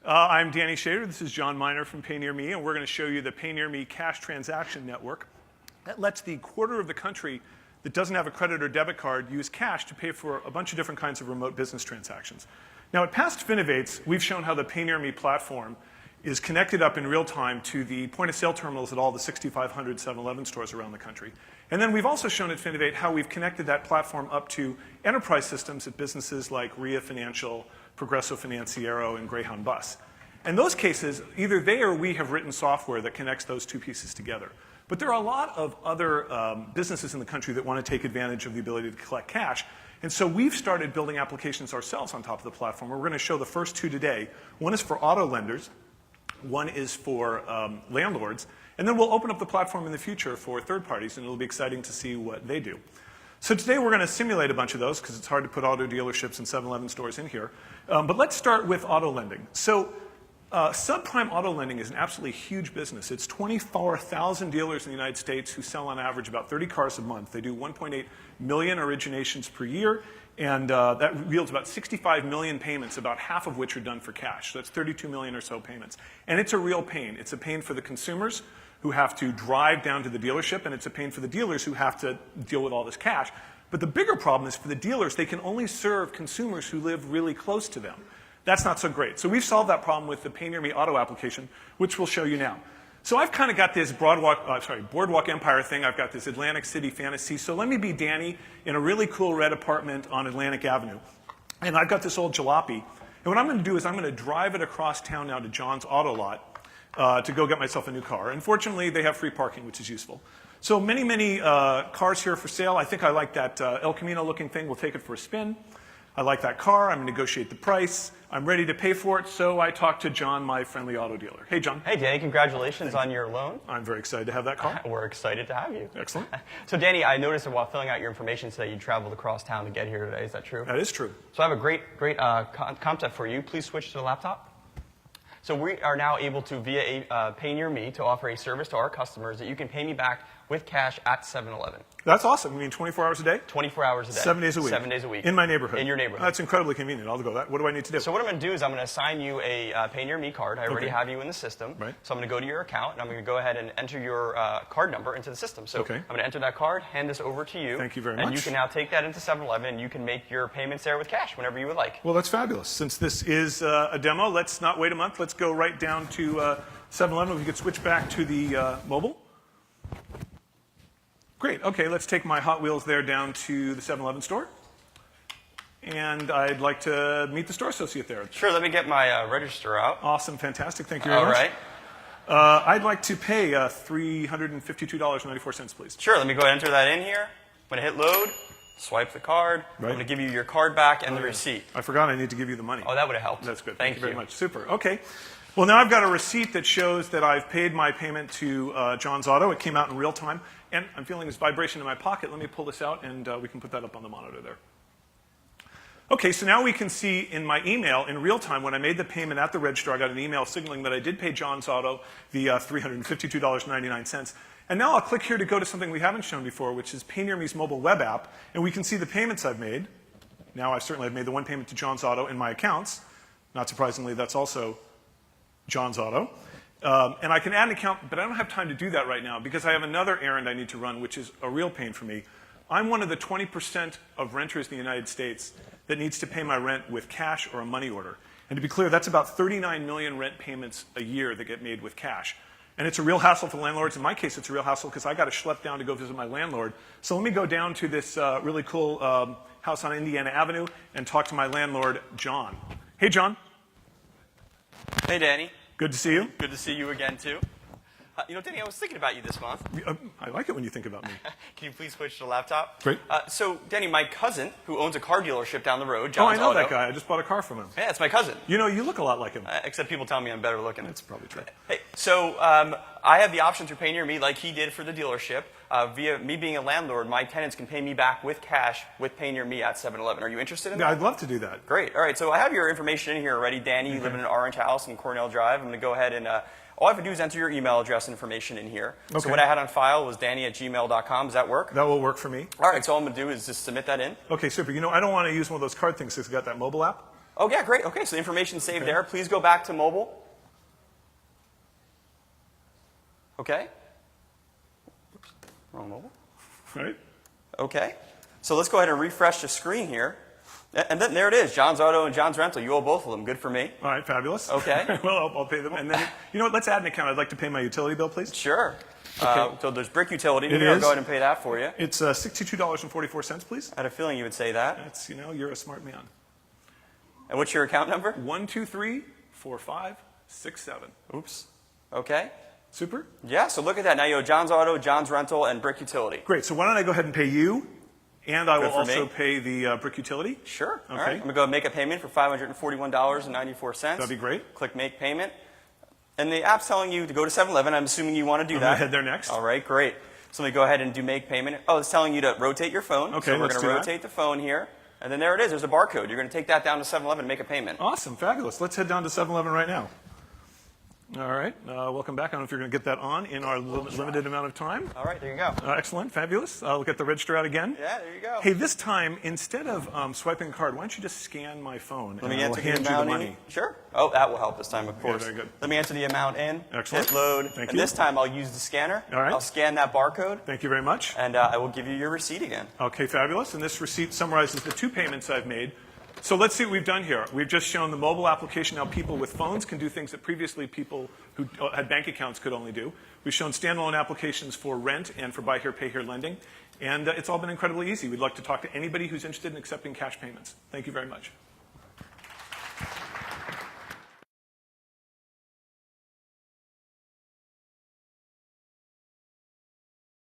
I'm Danny Shader. This is John Miner from PayNearMe, and we're going to show you the PayNearMe cash transaction network that lets the quarter of the country that doesn't have a credit or debit card use cash to pay for a bunch of different kinds of remote business transactions. Now, at past Finovates, we've shown how the PayNearMe platform is connected up in real time to the point-of-sale terminals at all the 6,500 7-Eleven stores around the country. And then we've also shown at Finovate how we've connected that platform up to enterprise systems at businesses like RIA Financial, Progresso Financiero, and Greyhound Bus. In those cases, either they or we have written software that connects those two pieces together. But there are a lot of other businesses in the country that want to take advantage of the ability to collect cash. And so we've started building applications ourselves on top of the platform. We're going to show the first two today. One is for auto lenders. One is for landlords. And then we'll open up the platform in the future for third parties, and it'll be exciting to see what they do. So today we're going to simulate a bunch of those because it's hard to put auto dealerships and 7-Eleven stores in here. But let's start with auto lending. So subprime auto lending is an absolutely huge business. It's 24,000 dealers in the United States who sell on average about 30 cars a month. They do 1.8 million originations per year. And that yields about 65 million payments, about half of which are done for cash. So that's 32 million or so payments. And it's a real pain. It's a pain for the consumers who have to drive down to the dealership, and it's a pain for the dealers who have to deal with all this cash. But the bigger problem is for the dealers, they can only serve consumers who live really close to them. That's not so great. So we've solved that problem with the PayNearMe Auto application, which we'll show you now. So I've kind of got this Boardwalk Empire thing. I've got this Atlantic City fantasy. So let me be Danny in a really cool red apartment on Atlantic Avenue. And I've got this old jalopy. And what I'm going to do is I'm going to drive it across town now to John's Auto Lot to go get myself a new car. Unfortunately, they have free parking, which is useful. So many cars here for sale. I think I like that El Camino looking thing. We'll take it for a spin. I like that car. I'm going to negotiate the price. I'm ready to pay for it, so I talk to John, my friendly auto dealer. Hey, John. Hey, Danny. Congratulations on your loan. I'm very excited to have that car. We're excited to have you. Excellent. So, Danny, I noticed that while filling out your information today, you traveled across town to get here today. Is that true? That is true. So I have a great concept for you. Please switch to the laptop. So we are now able to, via PayNearMe, to offer a service to our customers that you can pay me back with cash at 7-Eleven. That's awesome. You mean 24 hours a day? 24 hours a day. 7 days a week? 7 days a week. In my neighborhood? In your neighborhood. That's incredibly convenient. I'll go that. What do I need to do? So what I'm going to do is I'm going to assign you a PayNearMe card. I already have you in the system. Right. So I'm going to go to your account, and I'm going to go ahead and enter your card number into the system. So I'm going to enter that card, hand this over to you. Thank you very much. And you can now take that into 7-Eleven, and you can make your payments there with cash whenever you would like. Well, that's fabulous. Since this is a demo, let's not wait a month. Let's go right down to 7-Eleven. If you could switch back to the mobile. Great. Okay, let's take my Hot Wheels there down to the 7-Eleven store. And I'd like to meet the store associate there. Sure, let me get my register out. Awesome, fantastic. Thank you very much. All right. I'd like to pay $352.94, please. Sure, let me go ahead and enter that in here. I'm going to hit load, swipe the card. Right. I'm going to give you your card back and the receipt. I forgot I need to give you the money. Oh, that would have helped. That's good. Thank you very much. Super. Okay. Well, now I've got a receipt that shows that I've paid my payment to John's Auto. It came out in real time. And I'm feeling this vibration in my pocket. Let me pull this out, and we can put that up on the monitor there. OK, so now we can see in my email in real time when I made the payment at the register, I got an email signaling that I did pay John's Auto the $352.99. And now I'll click here to go to something we haven't shown before, which is PayNearMe's mobile web app. And we can see the payments I've made. Now I've certainly made the one payment to John's Auto in my accounts. Not surprisingly, that's also John's Auto. And I can add an account, but I don't have time to do that right now because I have another errand I need to run, which is a real pain for me. I'm one of the 20% of renters in the United States that needs to pay my rent with cash or a money order. And to be clear, that's about 39 million rent payments a year that get made with cash. And it's a real hassle for landlords. In my case, it's a real hassle because I got to schlep down to go visit my landlord. So let me go down to this really cool house on Indiana Avenue and talk to my landlord, John. Hey, John. Hey, Danny. Good to see you. Good to see you again, too. You know, Danny, I was thinking about you this month. I like it when you think about me. Can you please switch to the laptop? Great. So, Danny, my cousin, who owns a car dealership down the road, John's Auto. Auto. That guy. I just bought a car from him. Yeah, it's my cousin. You know, you look a lot like him. Except people tell me I'm better looking. That's probably true. Hey, so I have the option through PayNearMe, like he did for the dealership. Via me being a landlord, my tenants can pay me back with cash with PayNearMe at 7-Eleven. Are you interested in that? Yeah, I'd love to do that. Great. All right, so I have your information in here already. Danny, you live in an orange house in Cornell Drive. I'm going to go ahead and all I have to do is enter your email address information in here. Okay. So what I had on file was danny@gmail.com. Does that work? That will work for me. All right, so all I'm going to do is just submit that in. Okay, super. You know, I don't want to use one of those card things because it's got that mobile app. Oh, yeah, great. Okay, so the information's saved there. Please go back to mobile. Okay. Oops, wrong mobile. Right. Okay. So let's go ahead and refresh the screen here. And then there it is, John's Auto and John's Rental. You owe both of them. Good for me. All right, fabulous. Okay. Well, I'll pay them. And then, you know what, let's add an account. I'd like to pay my utility bill, please. Sure. Okay. So there's Brick Utility. It Maybe I'll is. go ahead and pay that for you. It's $62.44, please. I had a feeling you would say that. That's, you know, you're a smart man. And what's your account number? 1234567. Oops. Okay. Super. Yeah, so look at that. Now you owe John's Auto, John's Rental, and Brick Utility. Great. So why don't I go ahead and pay you, and I will Good for also me. pay the Brick Utility. Sure. Okay. All right. I'm going to go and make a payment for $541.94. That'd be great. Click Make Payment. And the app's telling you to go to 7-Eleven. I'm assuming you want to do I'm that. going to head there next. All right, great. So let me go ahead and do Make Payment. Oh, it's telling you to rotate your phone. Okay, so we're let's going to do that. rotate the phone here. And then there it is. There's a barcode. You're going to take that down to 7-Eleven and make a payment. Awesome. Fabulous. Let's head down to 7-Eleven right now. All right. Welcome back. I don't know if you're going to get that on in our limited amount of time. All right, there you go. Excellent. Fabulous. I'll get the register out again. Yeah, there you go. Hey, this time, instead of swiping a card, why don't you just scan my phone Let and me I'll enter the hand you the amount money. in. Sure. Oh, that will help this time, of course. very good. Let me enter the amount in. Excellent. Hit load. Thank and you. this time I'll use the scanner. All right. I'll scan that barcode. Thank you very much. And I will give you your receipt again. Okay, fabulous. And this receipt summarizes the 2 payments I've made. So let's see what we've done here. We've just shown the mobile application. Now people with phones can do things that previously people who had bank accounts could only do. We've shown standalone applications for rent and for buy here, pay here lending. And it's all been incredibly easy. We'd like to talk to anybody who's interested in accepting cash payments. Thank you very much.